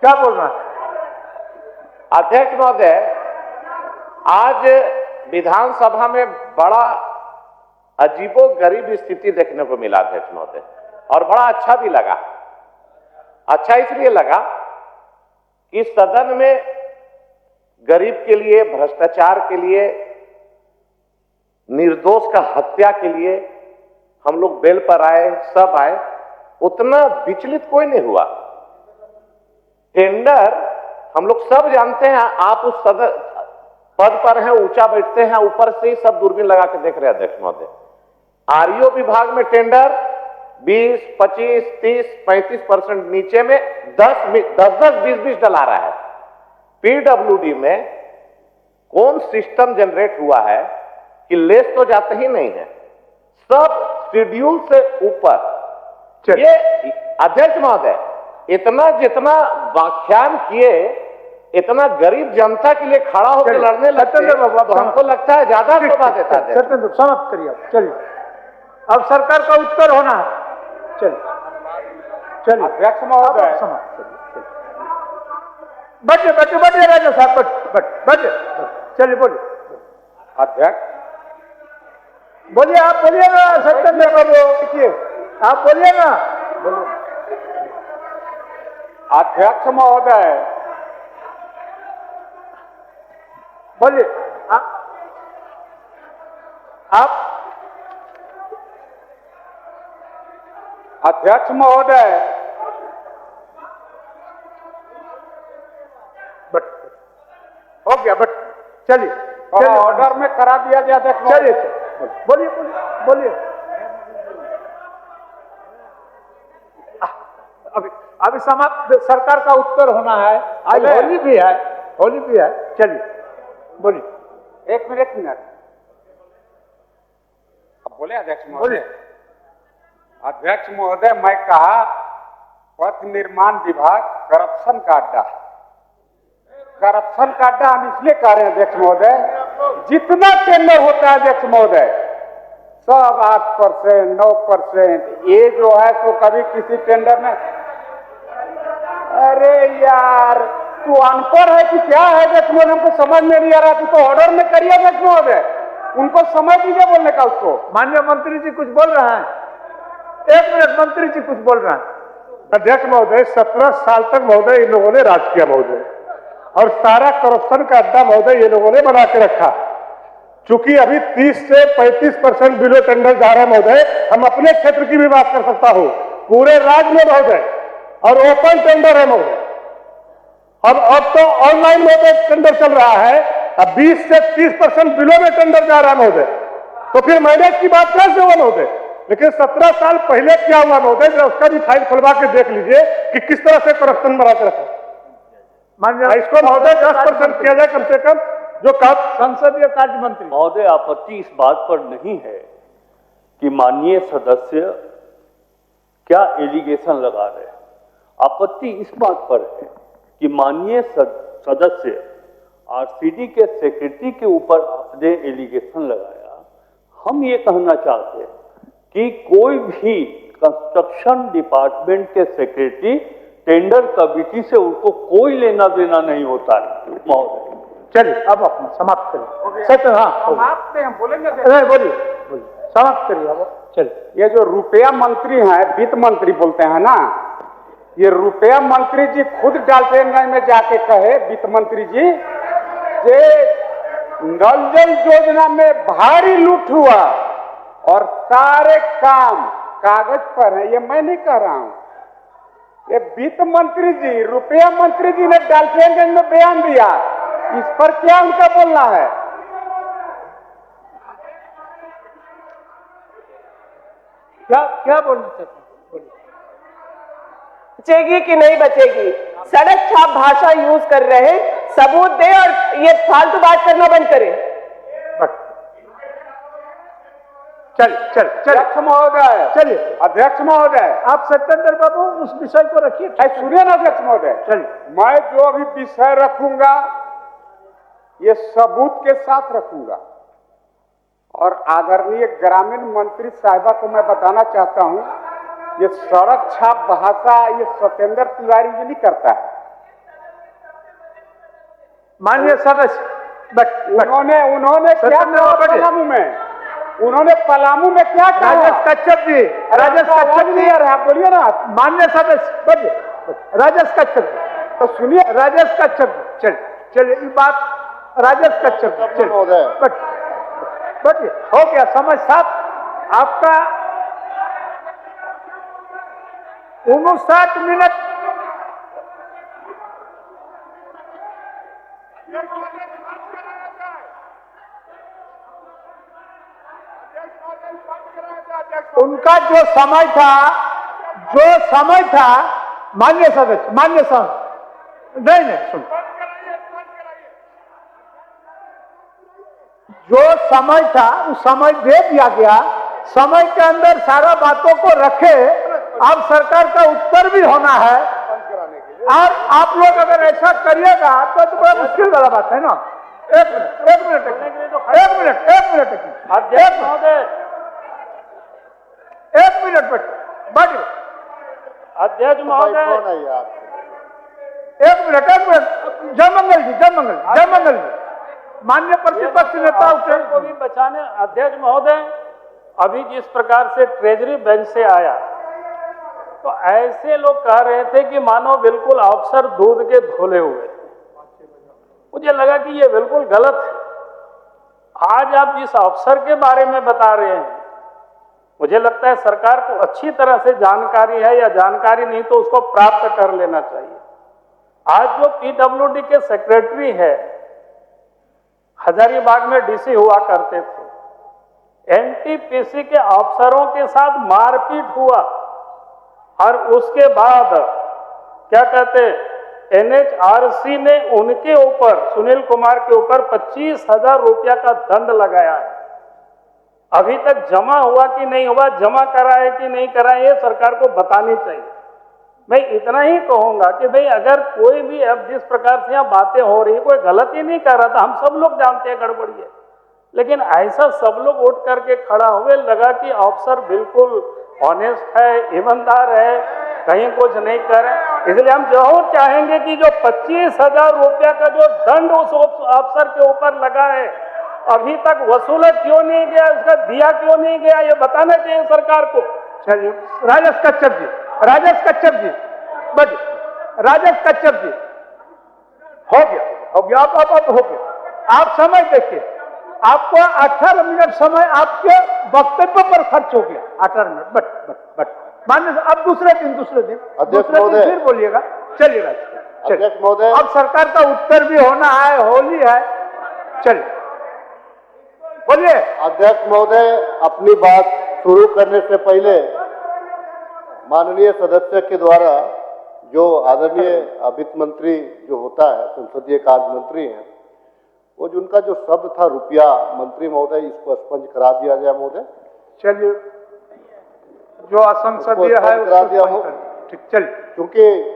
क्या बोल रहा है? अध्यक्ष महोदय, आज विधानसभा में बड़ा अजीबोगरीब स्थिति देखने को मिला अध्यक्ष महोदय, और बड़ा अच्छा भी लगा। अच्छा इसलिए लगा कि सदन में गरीब के लिए, भ्रष्टाचार के लिए, निर्दोष का हत्या के लिए हम लोग बेल पर आए, सब आए, उतना विचलित कोई नहीं हुआ। टेंडर हम लोग सब जानते हैं, आप उस सदन पद पर हैं, ऊंचा बैठते हैं, ऊपर से ही सब दूरबीन लगा के देख रहे हैं अध्यक्ष महोदय। आरईओ विभाग में टेंडर 20, 25, 30, 35% नीचे में 10, 20 डला रहा है। पीडब्ल्यूडी में कौन सिस्टम जनरेट हुआ है कि लेस तो जाते ही नहीं है, सब शेड्यूल से ऊपर। ये अध्यक्ष महोदय इतना जितना व्याख्यान किए, इतना गरीब जनता के लिए खड़ा होकर लड़ने लगते हैं, तो हमको लगता है ज्यादा शोभा देता है। सत्येंद्र समाप्त करिए, चलिए अब सरकार का उत्तर होना है। चलिए चलिए अध्यक्ष महोदय, समाप्त करिए। बैठिए राजा साहब, बैठिए, चलिए बोलिए। अध्यक्ष बोलिए, आप बोलिए ना सत्येंद्र बाबू, आप बोलिए ना, बोलिए। अध्यक्ष महोदय, बोलिए। आप अध्यक्ष महोदय, बट हो गया, बट चलिए ऑर्डर में करा दिया गया अध्यक्ष। चलिए बोलिए बोलिए। अभी समाप्त, सरकार का उत्तर होना है। आज होली भी है, चलिए बोलिए। एक मिनट। अब बोले अध्यक्ष महोदय। अध्यक्ष महोदय, मैं कहा पथ निर्माण विभाग करप्शन का अड्डा है। करप्शन का अड्डा हम इसलिए कह रहे हैं अध्यक्ष महोदय, जितना टेंडर होता है अध्यक्ष महोदय सब 8%, 9%, ये जो है तो कभी किसी टेंडर में, अरे यार तू अनपढ़ है कि क्या है अध्यक्ष महोदय, हमको समझ में नहीं आ रहा। तू तो ऑर्डर में करिए अध्यक्ष महोदय, उनको समय दीजिए बोलने का। उसको माननीय मंत्री जी कुछ बोल रहे हैं, 1 मिनट, मंत्री जी कुछ बोल रहे हैं। अध्यक्ष महोदय, 17 साल तक महोदय इन लोगों ने राज किया महोदय, और सारा करप्शन का अड्डा महोदय ये लोगों ने बना के रखा। चूंकि अभी 30 से 35% बिलो टेंडर जा रहे हैं महोदय, हम अपने क्षेत्र की भी बात कर सकता हूं, पूरे राज्य में महोदय, और ओपन टेंडर है महोदय। अब तो ऑनलाइन महोदय टेंडर चल रहा है, अब 20 से 30% बिलो में टेंडर जा रहा है महोदय। तो फिर मैनेज की बात कैसे हुआ महोदय? लेकिन 17 साल पहले क्या हुआ महोदय, उसका भी फाइल खुलवा के देख लीजिए कि किस तरह से करप्शन बना के रखा। इसको महोदय 10% किया जाए कम से कम, जो संसदीय कार्य मंत्री महोदय। आपत्ति इस बात पर नहीं है कि माननीय सदस्य क्या एलिगेशन लगा रहे हैं, आपत्ति इस बात पर है कि माननीय सदस्य आरसीडी के सेक्रेटरी के ऊपर आपने एलिगेशन लगाया। हम ये कहना चाहते हैं कि कोई भी कंस्ट्रक्शन डिपार्टमेंट के सेक्रेटरी टेंडर कमेटी से उनको कोई लेना देना नहीं होता है महोदय। चलिए अब अपना समाप्त करिए। सत्य, हाँ समाप्त हम बोलेंगे, बोलिए समाप्त करिए अब। चलिए, ये जो रुपया मंत्री हैं, वित्त मंत्री बोलते हैं ना, ये रुपया मंत्री जी खुद डाल्टनगंज में जाके कहे, वित्त मंत्री जी, जे नल जल योजना में भारी लूट हुआ और सारे काम कागज पर है। ये मैं नहीं कह रहा हूं, ये वित्त मंत्री जी, रुपया मंत्री जी ने डाल्टनगंज में बयान दिया। इस पर क्या उनका बोलना है? क्या बोलना चाहते हैं? बचेगी कि नहीं बचेगी? सड़क छाप भाषा यूज कर रहे हैं, सबूत दे और ये फालतू बात करना बंद करें। अध्यक्ष महोदय, चलिए अध्यक्ष महोदय, आप सत्येंद्र बाबू उस विषय को रखिए। सुनिए ना अध्यक्ष महोदय, चलिए, मैं जो भी विषय रखूंगा ये सबूत के साथ रखूंगा। और आदरणीय ग्रामीण मंत्री साहिबा को मैं बताना चाहता हूं, ये सड़क छाप भाषा ये सत्येंद्र तिवारी जी नहीं करता है। माननीय सदस्य, उन्होंने क्या कहा पलामू में? उन्होंने पलामू में क्या कहा? राजेश कच्छप जी, आप बोलिए ना। माननीय सदस्य बोलिए, राजेश कच्छप जी, तो सुनिए राजेश कच्छप जी, चलिए ये बात राजेश कच्छप जी, चलिए हो गया समझ साहब आपका 59 मिनट। उनका जो समय था माननीय सदस्य, नहीं सुन, जो समय था उस समय दे दिया गया, समय के अंदर सारा बातों को रखे। अब सरकार का उत्तर भी होना है और आप लोग अगर ऐसा करिएगा तो बड़ा मुश्किल वाला बात है ना। एक मिनट बैठिए अध्यक्ष महोदय, एक मिनट जयमंगल जी, माननीय प्रतिपक्ष नेता को भी बचाने। अध्यक्ष महोदय, अभी जिस प्रकार से ट्रेजरी बेंच से आया तो ऐसे लोग कह रहे थे कि मानो बिल्कुल अफसर दूध के धोले हुए। मुझे लगा कि ये बिल्कुल गलत है। आज आप जिस अफसर के बारे में बता रहे हैं, मुझे लगता है सरकार को अच्छी तरह से जानकारी है, या जानकारी नहीं तो उसको प्राप्त कर लेना चाहिए। आज जो पीडब्ल्यूडी के सेक्रेटरी है, हजारीबाग में डीसी हुआ करते थे, एनटीपीसी के अफसरों के साथ मारपीट हुआ और उसके बाद क्या कहते, एनएचआरसी ने उनके ऊपर, सुनील कुमार के ऊपर 25,000 रुपया का दंड लगाया है। अभी तक जमा हुआ कि नहीं हुआ, जमा कराए कि नहीं कराए, ये सरकार को बतानी चाहिए। मैं इतना ही कहूंगा कि भाई अगर कोई भी, अब जिस प्रकार से यहाँ बातें हो रही, कोई गलती नहीं कर रहा था, हम सब लोग जानते हैं गड़बड़ी है, लेकिन ऐसा सब लोग उठ करके खड़ा हुए, लगा कि अफसर बिल्कुल ऑनेस्ट है, ईमानदार है, कहीं कुछ नहीं करे। इसलिए हम जरूर चाहेंगे कि जो 25,000 रुपया का जो दंड उस अफसर के ऊपर लगा है, अभी तक वसूला क्यों नहीं गया, उसका दिया क्यों नहीं गया, ये बताना चाहिए सरकार को। चलिए राजेश कच्छप जी हो गया, अब हो गया। आप समय देखिए, आपको 18 मिनट समय आपके वक्तव्य पर खर्च हो गया, 18 मिनट। बट मान्य, अब दूसरे दिन फिर बोलिएगा। चलिए अध्यक्ष महोदय, अब सरकार का उत्तर भी होना है, होली है, चलिए बोलिए। अध्यक्ष महोदय, अपनी बात शुरू करने से पहले माननीय सदस्य के द्वारा जो आदरणीय वित्त मंत्री जो होता है, संसदीय कार्य मंत्री हैं, वो जो उनका जो शब्द था रुपया, मंत्री महोदय इसको स्पष्ट करा दिया जाए महोदय। चलिए, जो असंसदीय है करा दिया हो, ठीक, चलिए। क्योंकि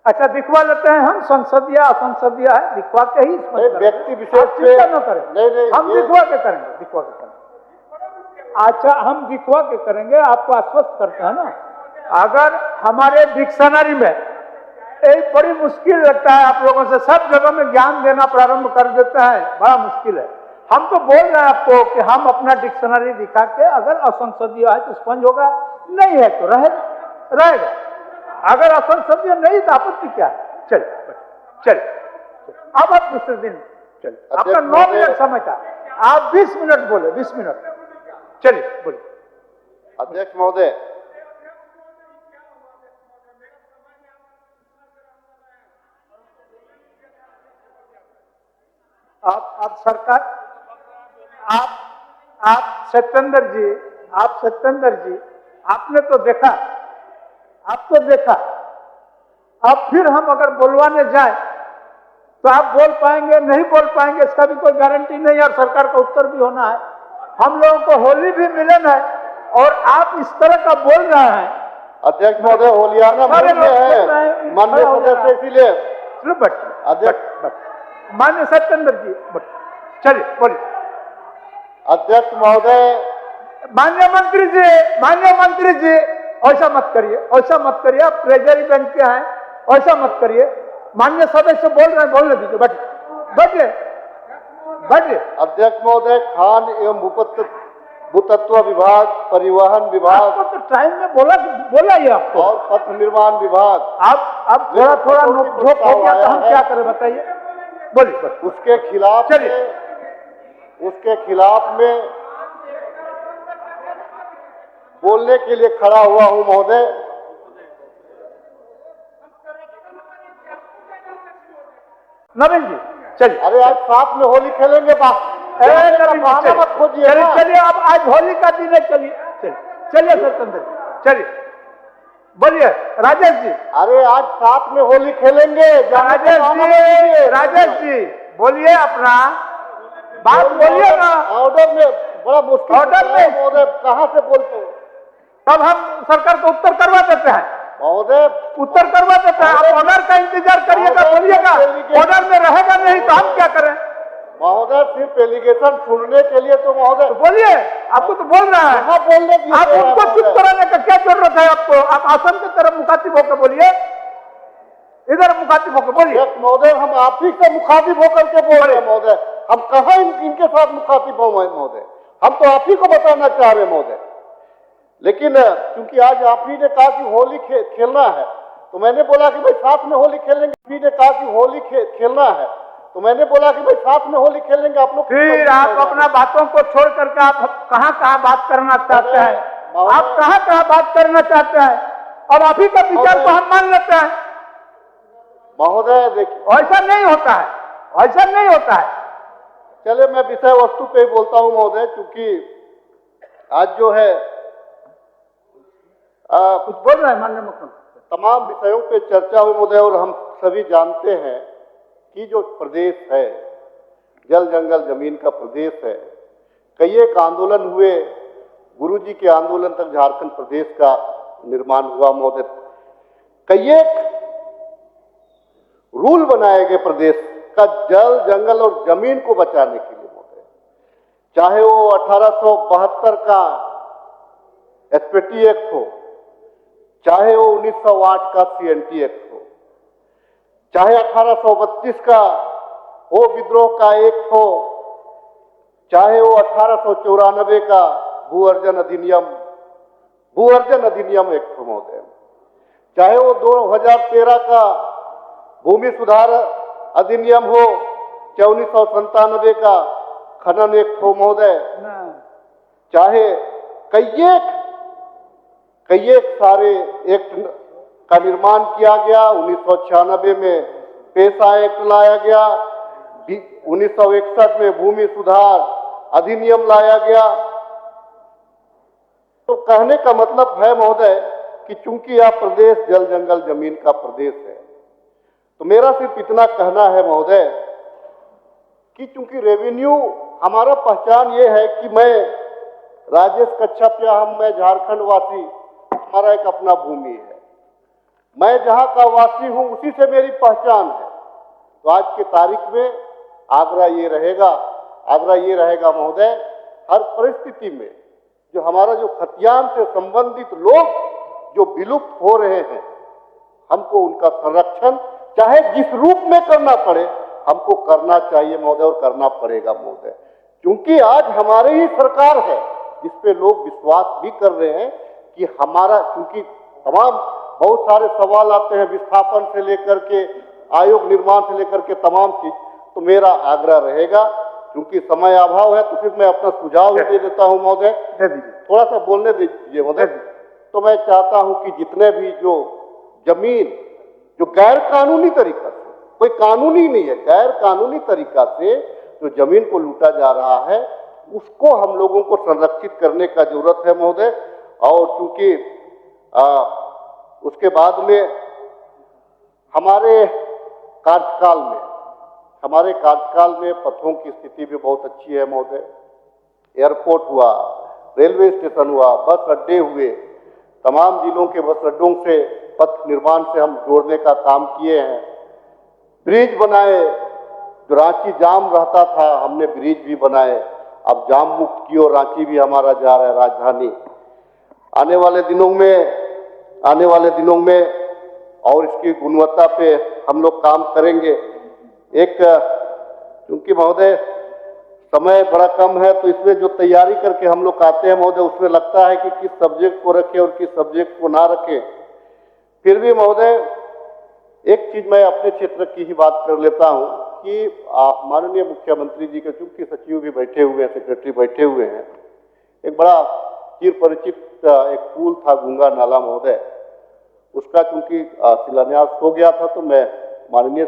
अच्छा दिखवा लेते हैं हम, संसदीय असंसदीय है, दिखवा के ही व्यक्ति विशेष पे न करें, नहीं, हम दिखवा के करेंगे। अच्छा, हम दिखवा के करेंगे, आपको आश्वस्त करते हैं ना। अगर हमारे डिक्शनरी में एक बड़ी मुश्किल लगता है आप लोगों से, सब जगह में ज्ञान देना प्रारंभ कर देते हैं, बड़ा मुश्किल है। हम तो बोल रहे हैं आपको कि हम अपना डिक्शनरी दिखा के, अगर असंसदीय है तो स्पंज होगा, नहीं है तो रहेगा। अगर असंसदीय नहीं तो आपत्ति क्या है? चलिए अब आप दूसरे दिन चलिए, आपका 9 मिनट समय था, आप 20 मिनट बोले, 20 मिनट, चलिए बोलिए। अध्यक्ष महोदय, आप सरकार, आप सत्येंद्र जी, आपने तो देखा, अब फिर हम अगर बोलवाने जाएं तो आप बोल पाएंगे नहीं बोल पाएंगे, इसका भी कोई गारंटी नहीं, और सरकार का उत्तर भी होना है। हम लोगों को होली भी मिलन है और आप इस तरह का बोल रहे हैं। अध्यक्ष महोदय, होलियाना है माननीय सदस्य, इसीलिए अध्यक्ष मान्य सत्येंद्र जी, चलिए बोलिए। अध्यक्ष महोदय, मान्य मंत्री जी ऐसा मत करिए, आप ट्रेजरी बैंक के हैं, ऐसा मत करिए। मान्य सदस्य बोल रहे हैं, बोलने दीजिए, बैठिए। अध्यक्ष महोदय, खान एवं भूतत्व विभाग, परिवहन विभाग, आपको तो टाइम में बोला ही आपको, और पथ निर्माण विभाग, आप थोड़ा नोक-झोंक हो गया तो हम क्या करें बताइए, बोलिए। उसके खिलाफ में बोलने के लिए खड़ा हुआ हूं महोदय। नवीन जी चलिए, अरे आज साथ में होली खेलेंगे, बहाना मत खोजिए। चलिए अब आज होली का दिन है, चलिए चलिए सत्येंद्र चलिए बोलिए राजेश जी। अरे आज साथ में होली खेलेंगे राजेश जी बोलिए अपना बात बोलिए ना। ऑर्डर में बड़ा मुश्किल ऑर्डर में महोदय कहाँ से बोलते हैं? तब हम सरकार को उत्तर करवा देते हैं महोदय, उत्तर करवा देते हैं। आप ऑर्डर का इंतजार करिएगा, बोलिएगा। ऑर्डर में रहेगा नहीं तो हम क्या करें? महोदय सिर्फ एलिगेशन सुनने के लिए तो महोदय तो बोलिए, आपको तो बोल रहा है। बोलने आप उनको चुप कराने का क्या जरूरत है आपको? आप आसन की तरफ मुखातिब होकर बोलिए, इधर मुखातिब होकर बोलिए। महोदय हम आप ही से मुखातिब होकर के बोल रहे हैं महोदय, हम कहाँ इनके साथ मुखातिब हो महोदय, हम तो आप ही को बताना चाह रहे हैं महोदय। लेकिन क्योंकि आज आप ही ने कहा कि होली खेलना है तो मैंने बोला कि भाई साथ में होली खेलेंगे। आप ही ने कहा कि होली खेलना है तो मैंने बोला कि भाई साथ में होली खेलेंगे। आप लोग फिर आप अपना बातों को छोड़ करके आप कहाँ बात करना चाहते हैं? आप कहाँ बात करना चाहते हैं? और आप ही का विचार को हम मान लेते हैं। महोदय देखिए ऐसा नहीं होता है, ऐसा नहीं होता है। चले मैं विषय वस्तु पे ही बोलता हूँ महोदय, क्योंकि आज जो है कुछ बोल रहे हैं माननीय मुख्यमंत्री। तमाम विषयों पे चर्चा हुई महोदय, और हम सभी जानते हैं कि जो प्रदेश है जल जंगल जमीन का प्रदेश है। कई एक आंदोलन हुए, गुरुजी के आंदोलन तक झारखंड प्रदेश का निर्माण हुआ महोदय। कई एक रूल बनाए गए प्रदेश का जल जंगल और जमीन को बचाने के लिए महोदय, चाहे वो 1872 का एसपीटी एक्ट हो, चाहे वो 1908 का सीएनटी एक्ट हो, चाहे 1832 का वो विद्रोह का एक्ट हो, चाहे वो 1894 का भू अर्जन अधिनियम एक्ट हो महोदय, चाहे वो 2013 का भूमि सुधार अधिनियम हो, चाहे 1997 का खनन एक्ट हो महोदय, चाहे कई एक सारे एक्ट का निर्माण किया गया। 1996 में पेशा एक्ट लाया गया, 1961 में भूमि सुधार अधिनियम लाया गया। तो कहने का मतलब है महोदय कि चूंकि यह प्रदेश जल जंगल जमीन का प्रदेश है, तो मेरा सिर्फ इतना कहना है महोदय कि चूंकि रेवेन्यू हमारा पहचान ये है कि मैं राजेश कच्छप या मैं झारखंड वासी, हमारा एक अपना भूमि है, मैं जहां का वासी हूं उसी से मेरी पहचान है। तो आज के तारीख में आग्रह ये रहेगा महोदय, हर परिस्थिति में जो हमारा जो खतियान से संबंधित लोग जो विलुप्त हो रहे हैं, हमको उनका संरक्षण चाहे जिस रूप में करना पड़े हमको करना चाहिए महोदय, और करना पड़ेगा महोदय। क्योंकि आज हमारी ही सरकार है जिस पे लोग विश्वास भी कर रहे हैं कि हमारा, क्योंकि तमाम बहुत सारे सवाल आते हैं विस्थापन से लेकर के आयोग निर्माण से लेकर के तमाम चीज। तो मेरा आग्रह रहेगा, क्योंकि समय अभाव है, तो फिर मैं अपना सुझाव दे देता हूं महोदय, थोड़ा सा बोलने दीजिए महोदय। तो मैं चाहता हूं कि जितने भी जो जमीन जो गैर कानूनी तरीका से, कोई कानूनी नहीं है, गैर कानूनी तरीका से जो जमीन को लूटा जा रहा है, उसको हम लोगों को संरक्षित करने का जरूरत है महोदय। और चूंकि उसके बाद में हमारे कार्यकाल में पथों की स्थिति भी बहुत अच्छी है महोदय। एयरपोर्ट हुआ, रेलवे स्टेशन हुआ, बस अड्डे हुए, तमाम जिलों के बस अड्डों से पथ निर्माण से हम जोड़ने का काम किए हैं। ब्रिज बनाए, जो रांची जाम रहता था हमने ब्रिज भी बनाए, अब जाम मुक्त की और रांची भी हमारा जा रहा है राजधानी। आने वाले दिनों में और इसकी गुणवत्ता पे हम लोग काम करेंगे। एक क्योंकि महोदय समय बड़ा कम है, तो इसमें जो तैयारी करके हम लोग आते हैं महोदय, उसमें लगता है कि किस सब्जेक्ट को रखें और किस सब्जेक्ट को ना रखें। फिर भी महोदय एक चीज मैं अपने क्षेत्र की ही बात कर लेता हूं कि माननीय मुख्यमंत्री जी के चूंकि सचिव भी बैठे हुए हैं, सेक्रेटरी बैठे हुए हैं, एक बड़ा चिर परिचित एक पुल था गंगा नाला महोदय, उसका चूंकि शिलान्यास हो गया था, तो मैं माननीय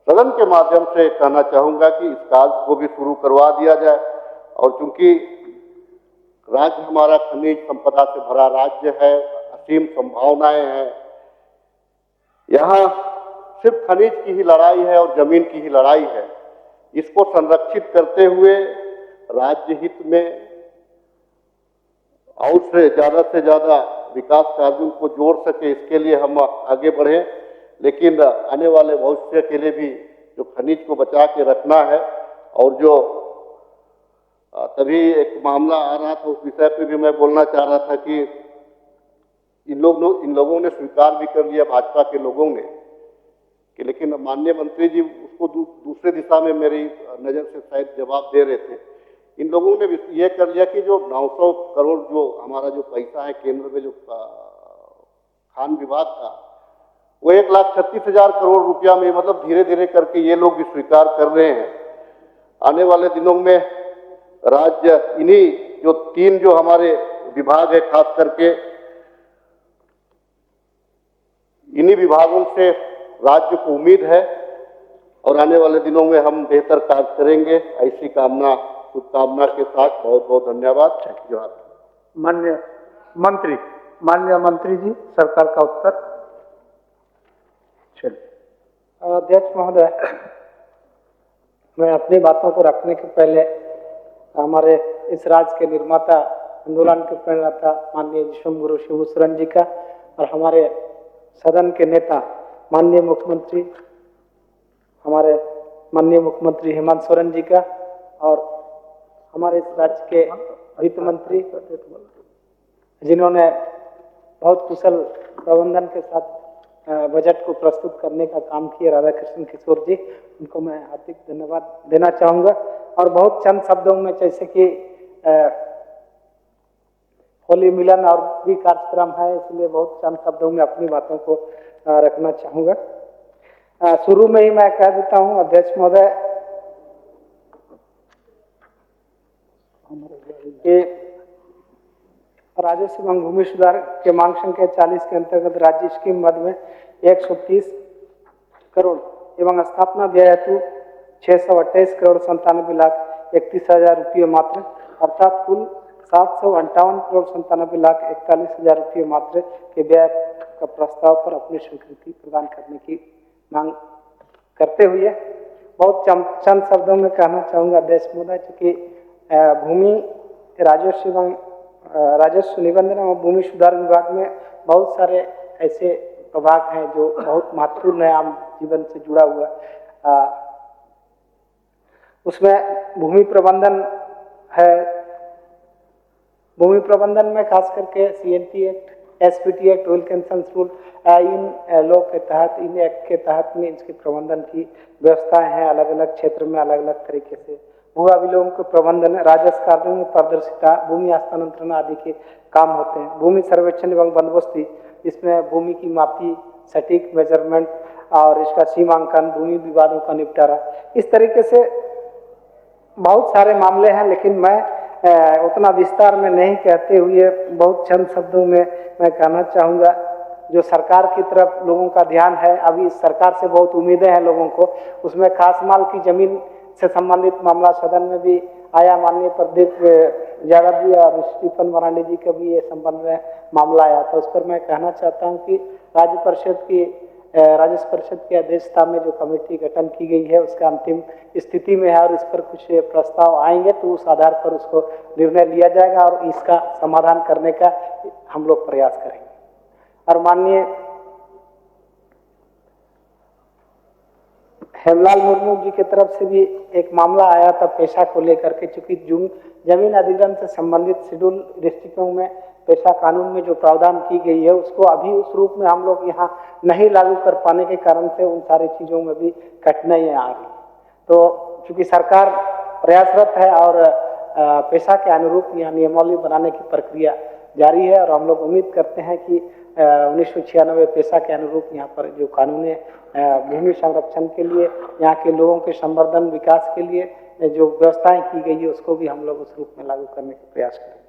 सदन के माध्यम से कहना चाहूंगा कि इस कार्य को भी शुरू करवा दिया जाए। और चूंकि राज्य हमारा खनिज संपदा से भरा राज्य है, असीम संभावनाएं हैं, यहाँ सिर्फ खनिज की ही लड़ाई है और जमीन की ही लड़ाई है। इसको संरक्षित करते हुए राज्य हित में और से ज्यादा विकास कार्यों को जोड़ सके, इसके लिए हम आगे बढ़े। लेकिन आने वाले भविष्य के लिए भी जो खनिज को बचा के रखना है, और जो तभी एक मामला आ रहा था उस विषय पे भी मैं बोलना चाह रहा था कि इन लोगों ने स्वीकार भी कर लिया, भाजपा के लोगों ने, कि लेकिन माननीय मंत्री जी उसको दूसरे दिशा में मेरी नज़र से शायद जवाब दे रहे थे। इन लोगों ने ये कर लिया कि जो 900 करोड़ जो हमारा जो पैसा है केंद्र में जो खान विभाग का, वो 1,36,000 करोड़ रुपया में, मतलब धीरे धीरे करके ये लोग भी स्वीकार कर रहे हैं। आने वाले दिनों में राज्य इन्हीं जो 3 जो हमारे विभाग है, खास करके इन्हीं विभागों से राज्य को उम्मीद है और आने वाले दिनों में हम बेहतर कार्य करेंगे। ऐसी शुभकामना के साथ बहुत बहुत धन्यवाद। जोहार। माननीय मंत्री जी, सरकार का उत्तर। अध्यक्ष महोदय, मैं अपनी बातों को रखने के पहले हमारे इस राज्य के निर्माता, आंदोलन के प्रणेता माननीय विश्वगुरु शिबू सोरेन जी का और हमारे सदन के नेता माननीय मुख्यमंत्री हेमंत सोरेन जी का और हमारे इस राज्य के वित्त मंत्री जिन्होंने बहुत कुशल प्रबंधन के साथ बजट को प्रस्तुत करने का काम किया, राधाकृष्ण किशोर जी, उनको मैं हार्दिक धन्यवाद देना चाहूँगा। और बहुत चंद शब्दों में, जैसे कि होली मिलन और भी कार्यक्रम है, इसलिए बहुत चंद शब्दों में अपनी बातों को रखना चाहूँगा। शुरू में ही मैं कह देता हूँ अध्यक्ष महोदय कि राजस्व एवं भूमि सुधार के मांग संख्या 40 के अंतर्गत राज्य स्कीम मद में 130 करोड़ एवं स्थापना व्यय हेतु 628 करोड़ 97,31,000 रुपये मात्र, अर्थात कुल 758 करोड़ 97,41,000 रुपये मात्र के व्यय का प्रस्ताव पर अपनी स्वीकृति प्रदान करने की मांग करते हुए बहुत चंद शब्दों में कहना चाहूँगा अध्यक्ष महोदय, चूँकि भूमि राजस्व निबंधन एवं भूमि सुधार विभाग में बहुत सारे ऐसे प्रभाग हैं जो बहुत महत्वपूर्ण है, आम जीवन से जुड़ा हुआ। उसमें भूमि प्रबंधन है। भूमि प्रबंधन में खास करके CNT act, SPT act, oil consumption rule, in law के तहत, इन एक्ट के तहत में इसके प्रबंधन की व्यवस्थाएं हैं। अलग अलग क्षेत्र में अलग अलग तरीके से भू अभिलेखों के प्रबंधन, राजस्व कार्यों में पारदर्शिता, भूमि हस्तांतरण आदि के काम होते हैं। भूमि सर्वेक्षण एवं बंदोबस्ती, इसमें भूमि की मापी, सटीक मेजरमेंट और इसका सीमांकन, भूमि विवादों का निपटारा, इस तरीके से बहुत सारे मामले हैं। लेकिन मैं उतना विस्तार में नहीं कहते हुए बहुत चंद शब्दों में मैं कहना चाहूँगा, जो सरकार की तरफ लोगों का ध्यान है, अभी सरकार से बहुत उम्मीदें हैं लोगों को, उसमें खास माल की जमीन से संबंधित मामला सदन में भी आया। माननीय प्रदीप यादव जी और स्टीफन मरांडी जी का भी ये संबंध में मामला आया, तो उस पर मैं कहना चाहता हूँ कि राजस्व परिषद की अध्यक्षता में जो कमेटी गठन की गई है उसका अंतिम स्थिति में है और इस पर कुछ प्रस्ताव आएंगे तो उस आधार पर उसको निर्णय लिया जाएगा और इसका समाधान करने का हम लोग प्रयास करेंगे। और माननीय हेमलाल मुर्मू जी की तरफ से भी एक मामला आया था पेशा को लेकर के, चूंकि जमीन अधिग्रहण से संबंधित शेड्यूल डिस्ट्रिक्टों में पेशा कानून में जो प्रावधान की गई है उसको अभी उस रूप में हम लोग यहाँ नहीं लागू कर पाने के कारण से उन सारी चीज़ों में भी कठिनाइयाँ आ रही। तो चूंकि सरकार प्रयासरत है और पेशा के अनुरूप यहाँ नियमावली बनाने की प्रक्रिया जारी है और हम लोग उम्मीद करते हैं कि 1996 पेशा के अनुरूप यहाँ पर जो कानून भूमि संरक्षण के लिए, यहाँ के लोगों के संवर्धन विकास के लिए जो व्यवस्थाएं की गई है उसको भी हम लोग उस रूप में लागू करने का प्रयास करेंगे।